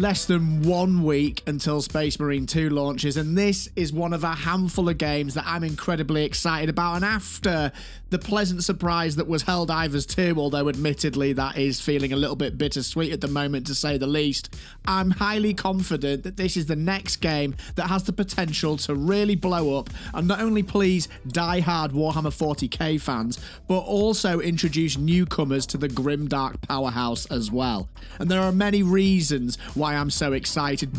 Less than 1 week until Space Marine 2 launches, and this is one of a handful of games that I'm incredibly excited about. And after the pleasant surprise that was Helldivers 2, although admittedly that is feeling a little bit bittersweet at the moment to say the least, I'm highly confident that this is the next game that has the potential to really blow up and not only please die-hard Warhammer 40k fans, but also introduce newcomers to the grimdark powerhouse as well. And there are many reasons why I'm so excited.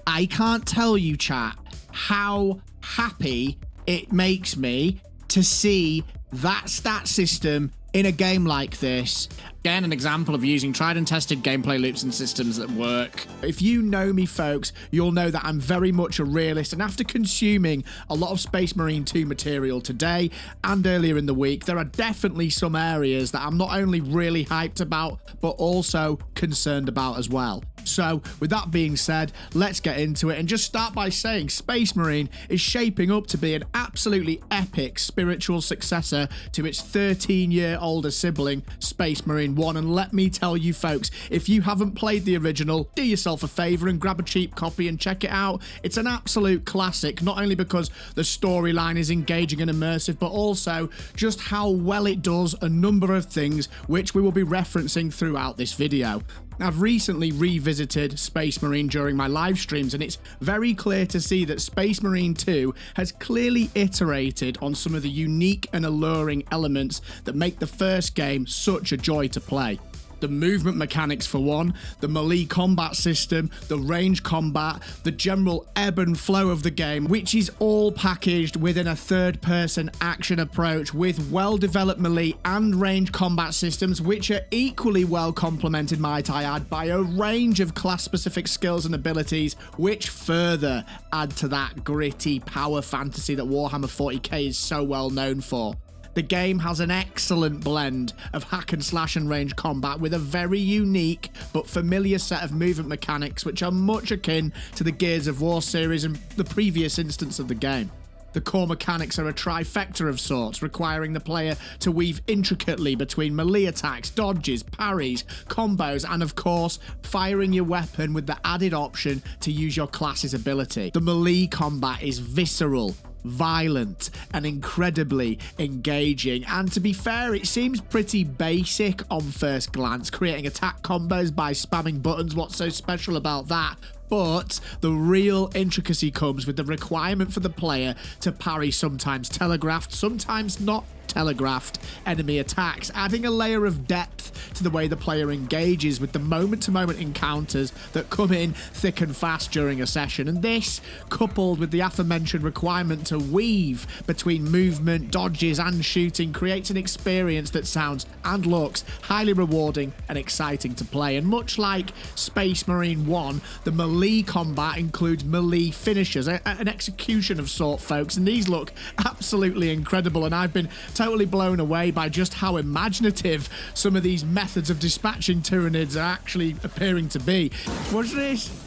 I can't tell you, chat, how happy it makes me to see that stat system in a game like this. Again, an example of using tried and tested gameplay loops and systems that work. If you know me, folks, you'll know that I'm very much a realist, and after consuming a lot of Space Marine 2 material today and earlier in the week, there are definitely some areas that I'm not only really hyped about, but also concerned about as well. So, with that being said, let's get into it and just start by saying Space Marine is shaping up to be an absolutely epic spiritual successor to its 13-year-older sibling, Space Marine 1. And let me tell you, folks, if you haven't played the original, do yourself a favor and grab a cheap copy and check it out. It's an absolute classic, not only because the storyline is engaging and immersive, but also just how well it does a number of things which we will be referencing throughout this video. I've recently revisited Space Marine during my live streams, and it's very clear to see that Space Marine 2 has clearly iterated on some of the unique and alluring elements that make the first game such a joy to play. The movement mechanics for one, the melee combat system, the range combat, the general ebb and flow of the game, which is all packaged within a third-person action approach with well-developed melee and range combat systems, which are equally well complemented, might I add, by a range of class-specific skills and abilities, which further add to that gritty power fantasy that Warhammer 40k is so well known for. The game has an excellent blend of hack and slash and range combat with a very unique but familiar set of movement mechanics which are much akin to the Gears of War series and the previous instance of the game. The core mechanics are a trifecta of sorts, requiring the player to weave intricately between melee attacks, dodges, parries, combos, and of course, firing your weapon with the added option to use your class's ability. The melee combat is visceral, violent, and incredibly engaging, and to be fair, it seems pretty basic on first glance, creating attack combos by spamming buttons. What's so special about that? But the real intricacy comes with the requirement for the player to parry sometimes telegraphed, sometimes not telegraphed enemy attacks, adding a layer of depth to the way the player engages with the moment-to-moment encounters that come in thick and fast during a session. And this, coupled with the aforementioned requirement to weave between movement, dodges and shooting, creates an experience that sounds and looks highly rewarding and exciting to play. And much like Space Marine 1, the melee combat includes melee finishers, an execution of sort, folks, and these look absolutely incredible, and I've been totally blown away by just how imaginative some of these methods of dispatching Tyranids are actually appearing to be. Watch this.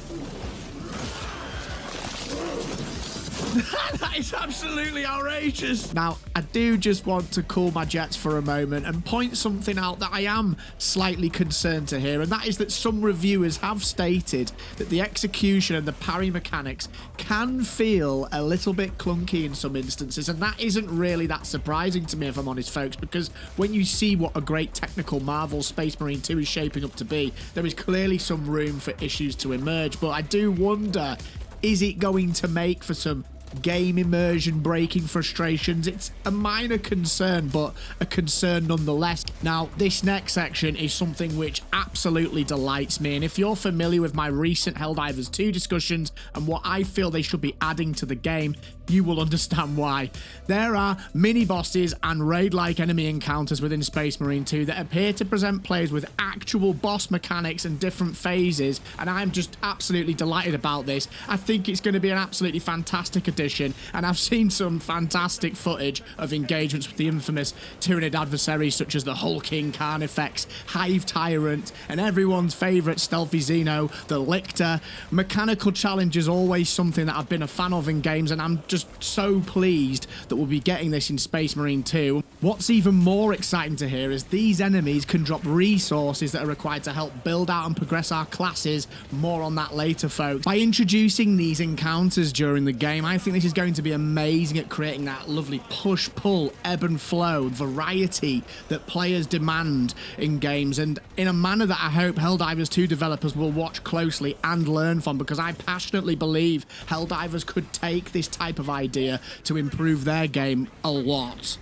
That is absolutely outrageous. Now, I do just want to cool my jets for a moment and point something out that I am slightly concerned to hear, and that is that some reviewers have stated that the execution and the parry mechanics can feel a little bit clunky in some instances, and that isn't really that surprising to me, if I'm honest, folks, because when you see what a great technical marvel Space Marine 2 is shaping up to be, there is clearly some room for issues to emerge. But I do wonder, is it going to make for some game immersion breaking frustrations? It's a minor concern, but a concern nonetheless. Now, this next section is something which absolutely delights me, and if you're familiar with my recent Helldivers 2 discussions and what I feel they should be adding to the game, you will understand why. There are mini-bosses and raid-like enemy encounters within Space Marine 2 that appear to present players with actual boss mechanics and different phases, and I'm just absolutely delighted about this. I think it's going to be an absolutely fantastic addition edition, and I've seen some fantastic footage of engagements with the infamous Tyranid adversaries such as the hulking Carnifex, Hive Tyrant, and everyone's favourite stealthy Xeno, the Lictor. Mechanical challenge is always something that I've been a fan of in games, and I'm just so pleased that we'll be getting this in Space Marine 2. What's even more exciting to hear is these enemies can drop resources that are required to help build out and progress our classes. More on that later, folks. By introducing these encounters during the game, I think this is going to be amazing at creating that lovely push-pull, ebb and flow, variety that players demand in games, and in a manner that I hope Helldivers 2 developers will watch closely and learn from, because I passionately believe Helldivers could take this type of idea to improve their game a lot.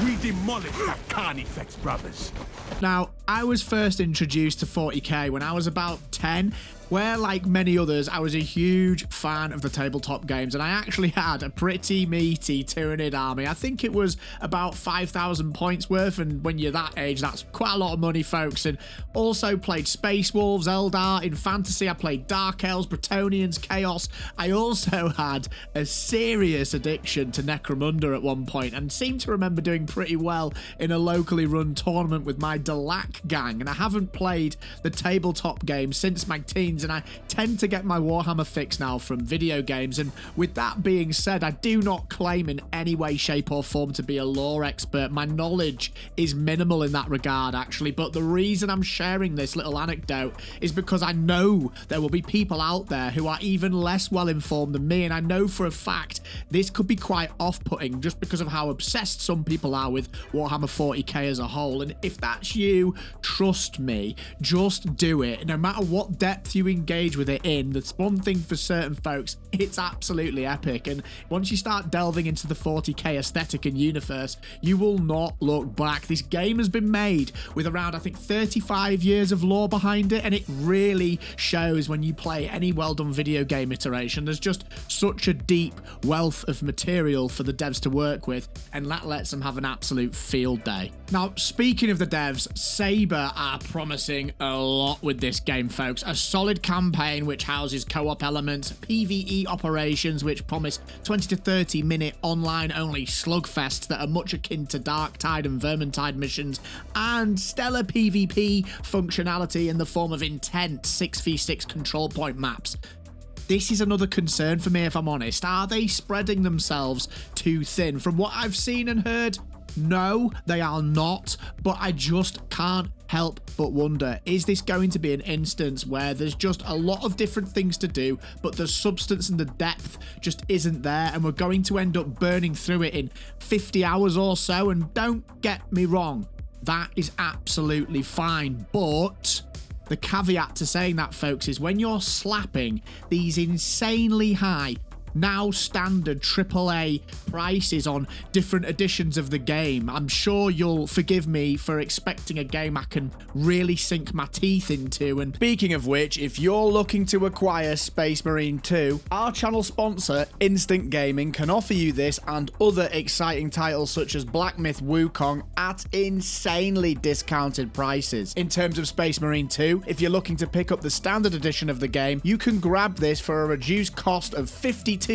We demolished that Carnifex, brothers. Now, I was first introduced to 40k when I was about 10, where, like many others, I was a huge fan of the tabletop games, and I actually had a pretty meaty Tyranid army. I think it was about 5,000 points worth, and when you're that age, that's quite a lot of money, folks. And also played Space Wolves, Eldar. In fantasy, I played Dark Elves, Bretonnians, Chaos. I also had a serious addiction to Necromunda at one point, and seemed to remember doing pretty well in a locally run tournament with my Delac gang. And I haven't played the tabletop game since my teens, and I tend to get my Warhammer fix now from video games. And with that being said, I do not claim in any way, shape or form to be a lore expert. My knowledge is minimal in that regard, actually, but the reason I'm sharing this little anecdote is because I know there will be people out there who are even less well informed than me, and I know for a fact this could be quite off-putting just because of how obsessed some people are with Warhammer 40k as a whole. And if that's you, trust me, just do it. No matter what depth you engage with it in, that's one thing for certain folks, it's absolutely epic. And once you start delving into the 40k aesthetic and universe, you will not look back. This game has been made with around, I think, 35 years of lore behind it, and it really shows when you play any well-done video game iteration. There's just such a deep wealth of material for the devs to work with, and that lets them have an absolute field day. Now, speaking of the devs, Saber are promising a lot with this game, folks. A solid campaign which houses co-op elements, PvE operations which promise 20 to 30 minute online only slugfests that are much akin to Darktide and Vermintide missions, and stellar PvP functionality in the form of intense 6v6 control point maps. This is another concern for me, if I'm honest. Are they spreading themselves too thin? From what I've seen and heard, no, they are not, but I just can't help but wonder, is this going to be an instance where there's just a lot of different things to do, but the substance and the depth just isn't there, and we're going to end up burning through it in 50 hours or so? And don't get me wrong, that is absolutely fine, but the caveat to saying that, folks, is when you're slapping these insanely high, now standard AAA prices on different editions of the game, I'm sure you'll forgive me for expecting a game I can really sink my teeth into. And speaking of which, if you're looking to acquire Space Marine 2, our channel sponsor, Instant Gaming, can offer you this and other exciting titles such as Black Myth Wukong at insanely discounted prices. In terms of Space Marine 2, if you're looking to pick up the standard edition of the game, you can grab this for a reduced cost of $52,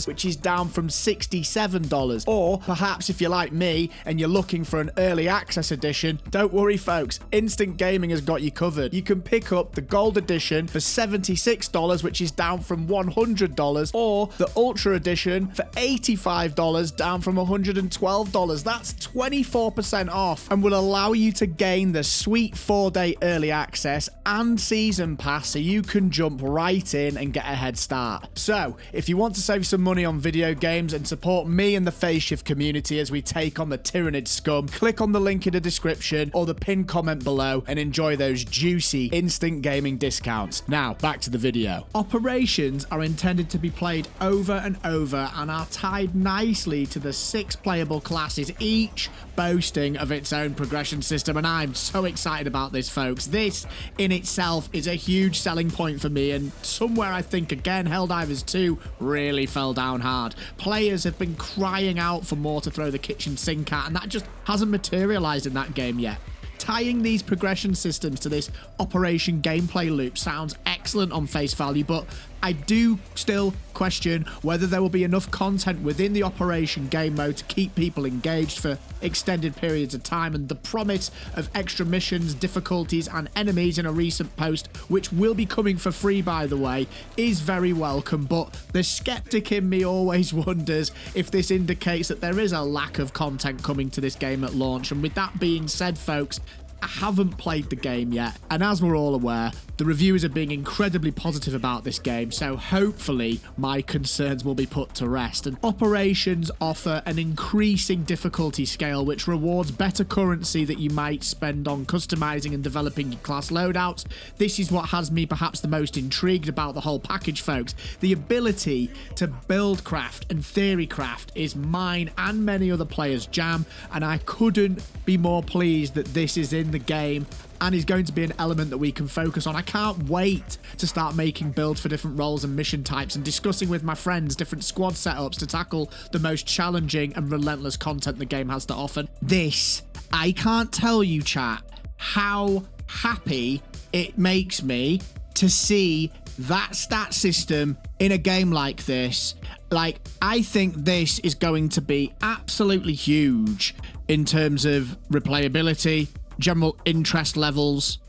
which is down from $67. Or perhaps if you're like me and you're looking for an early access edition, don't worry, folks, Instant Gaming has got you covered. You can pick up the gold edition for $76, which is down from $100, or the ultra edition for $85, down from $112. That's 24% off, and will allow you to gain the sweet 4-day early access and season pass, so you can jump right in and get a head start. So if you want to save some money on video games and support me and the Phase Shift community as we take on the Tyranid scum, click on the link in the description or the pinned comment below and enjoy those juicy Instant Gaming discounts. Now, back to the video. Operations are intended to be played over and over and are tied nicely to the 6 playable classes, each boasting of its own progression system, and I'm so excited about this, folks. This in itself is a huge selling point for me, and somewhere I think, again, Helldivers 2 really fell down hard. Players have been crying out for more to throw the kitchen sink at, and that just hasn't materialized in that game yet. Tying these progression systems to this operation gameplay loop sounds excellent on face value, but I do still question whether there will be enough content within the operation game mode to keep people engaged for extended periods of time, and the promise of extra missions, difficulties and enemies in a recent post, which will be coming for free by the way, is very welcome, but the skeptic in me always wonders if this indicates that there is a lack of content coming to this game at launch. And with that being said, folks, I haven't played the game yet, and as we're all aware, the reviewers are being incredibly positive about this game, so hopefully my concerns will be put to rest. And operations offer an increasing difficulty scale which rewards better currency that you might spend on customizing and developing your class loadouts. This is what has me perhaps the most intrigued about the whole package, folks. The ability to build craft and theory craft is mine and many other players' jam, and I couldn't be more pleased that this is in the game and is going to be an element that we can focus on. I can't wait to start making builds for different roles and mission types and discussing with my friends different squad setups to tackle the most challenging and relentless content the game has to offer. This, I can't tell you, chat, how happy it makes me to see that stat system in a game like this. Like, I think this is going to be absolutely huge in terms of replayability, general interest levels.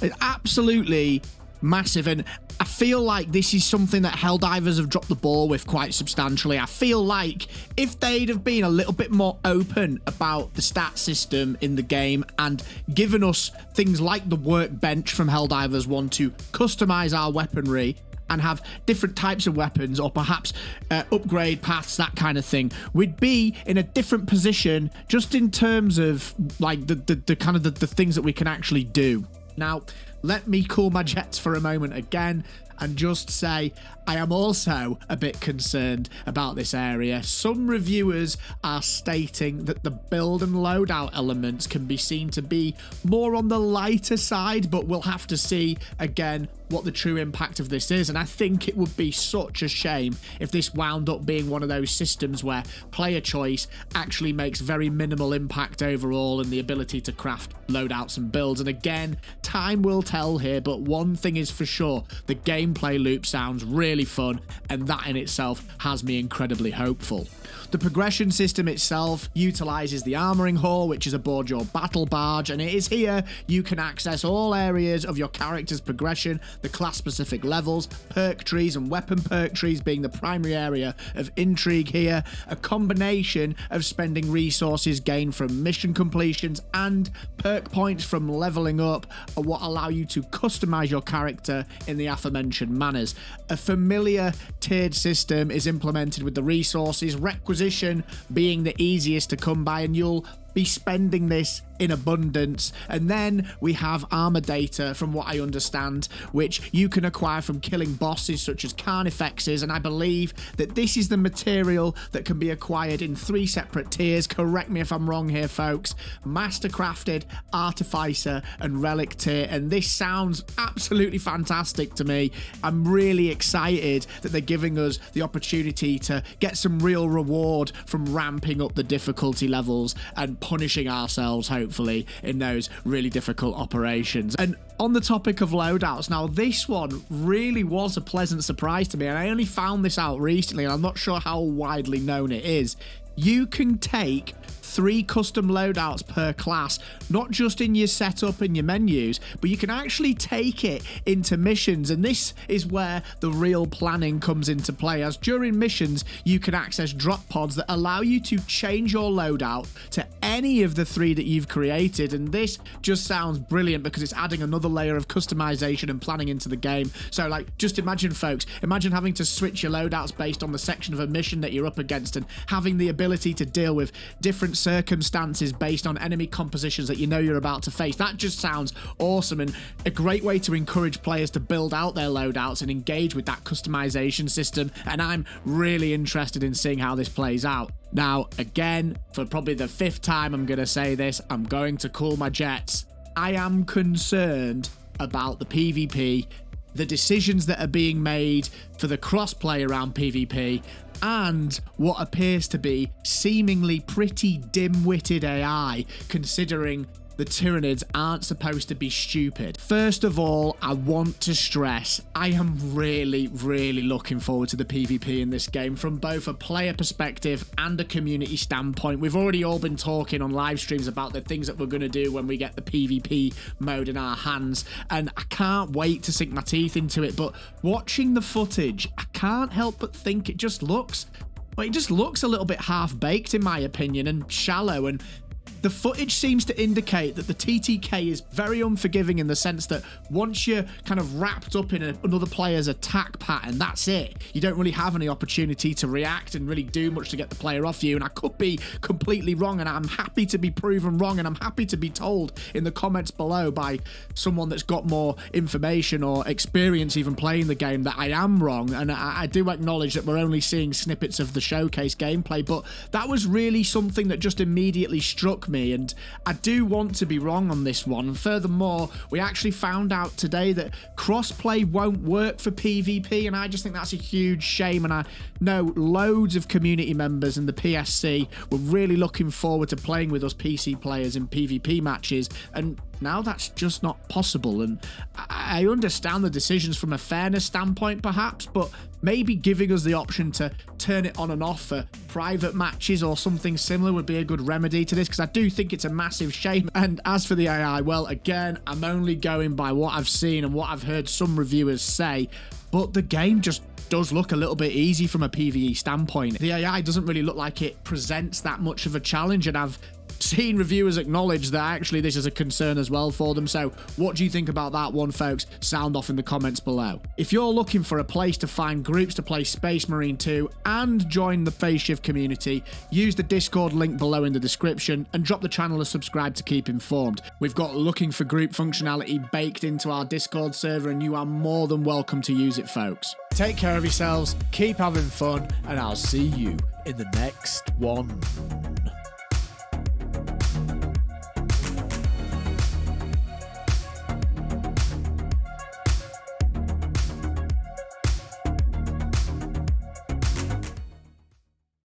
It's absolutely massive, and I feel like this is something that Helldivers have dropped the ball with quite substantially. I feel like if they'd have been a little bit more open about the stat system in the game and given us things like the workbench from Helldivers 1 to customize our weaponry and have different types of weapons, or perhaps upgrade paths, that kind of thing, we'd be in a different position just in terms of like the kind of the things that we can actually do. Now, let me cool my jets for a moment again and just say I am also a bit concerned about this area. Some reviewers are stating that the build and loadout elements can be seen to be more on the lighter side, but we'll have to see again what the true impact of this is. And I think it would be such a shame if this wound up being one of those systems where player choice actually makes very minimal impact overall in the ability to craft loadouts and builds. And again, time will tell here, but one thing is for sure, the gameplay loop sounds really fun, and that in itself has me incredibly hopeful. The progression system itself utilizes the armoring hall, which is aboard your battle barge, and it is here you can access all areas of your character's progression, the class specific levels, perk trees and weapon perk trees being the primary area of intrigue here. A combination of spending resources gained from mission completions and perk points from leveling up are what allow you to customize your character in the aforementioned manners. A familiar tiered system is implemented with the resources, requisition being the easiest to come by, and you'll be spending this in abundance. And then we have armor data, from what I understand, which you can acquire from killing bosses such as carnifexes, and I believe that this is the material that can be acquired in 3 separate tiers. Correct me if I'm wrong here, folks. Mastercrafted, Artificer and Relic tier, and this sounds absolutely fantastic to me. I'm really excited that they're giving us the opportunity to get some real reward from ramping up the difficulty levels and punishing ourselves, hopefully, in those really difficult operations. And on the topic of loadouts, now this one really was a pleasant surprise to me, and I only found this out recently, and I'm not sure how widely known it is. You can take 3 custom loadouts per class, not just in your setup and your menus, but you can actually take it into missions, and this is where the real planning comes into play, as during missions you can access drop pods that allow you to change your loadout to any of the 3 that you've created, and this just sounds brilliant because it's adding another layer of customization and planning into the game. So like, just imagine, folks, imagine having to switch your loadouts based on the section of a mission that you're up against, and having the ability to deal with different circumstances based on enemy compositions that you know you're about to face. That just sounds awesome, and a great way to encourage players to build out their loadouts and engage with that customization system, and I'm really interested in seeing how this plays out. Now, again, for probably the 5th time I'm going to say this, I'm going to cool my jets. I am concerned about the PvP the decisions that are being made for the crossplay around PvP, and what appears to be seemingly pretty dim-witted AI, considering the Tyranids aren't supposed to be stupid. First of all, I want to stress, I am really looking forward to the PvP in this game from both a player perspective and a community standpoint. We've already all been talking on live streams about the things that we're going to do when we get the PvP mode in our hands, and I can't wait to sink my teeth into it. But watching the footage, I can't help but think it just looks a little bit half-baked in my opinion, and shallow, and the footage seems to indicate that the TTK is very unforgiving in the sense that once you're kind of wrapped up in another player's attack pattern, that's it. You don't really have any opportunity to react and really do much to get the player off you. And I could be completely wrong, and I'm happy to be proven wrong, and I'm happy to be told in the comments below by someone that's got more information or experience even playing the game that I am wrong. And I do acknowledge that we're only seeing snippets of the showcase gameplay, but that was really something that just immediately struck me, and I do want to be wrong on this one. Furthermore, we actually found out today that crossplay won't work for PvP, and I just think that's a huge shame. And I know loads of community members in the PSC were really looking forward to playing with us PC players in PvP matches, and now that's just not possible. And I understand the decisions from a fairness standpoint perhaps, but maybe giving us the option to turn it on and off for private matches or something similar would be a good remedy to this, because I do think it's a massive shame. And as for the AI, well, again, I'm only going by what I've seen and what I've heard some reviewers say, but the game just does look a little bit easy from a PvE standpoint. The AI doesn't really look like it presents that much of a challenge, and I've seen reviewers acknowledge that actually this is a concern as well for them. So what do you think about that one, folks? Sound off in the comments below. If you're looking for a place to find groups to play Space Marine 2 and join the Phase Shift community, use the Discord link below in the description and drop the channel a subscribe to keep informed. We've got looking for group functionality baked into our Discord server, and you are more than welcome to use it, folks. Take care of yourselves, keep having fun, and I'll see you in the next one.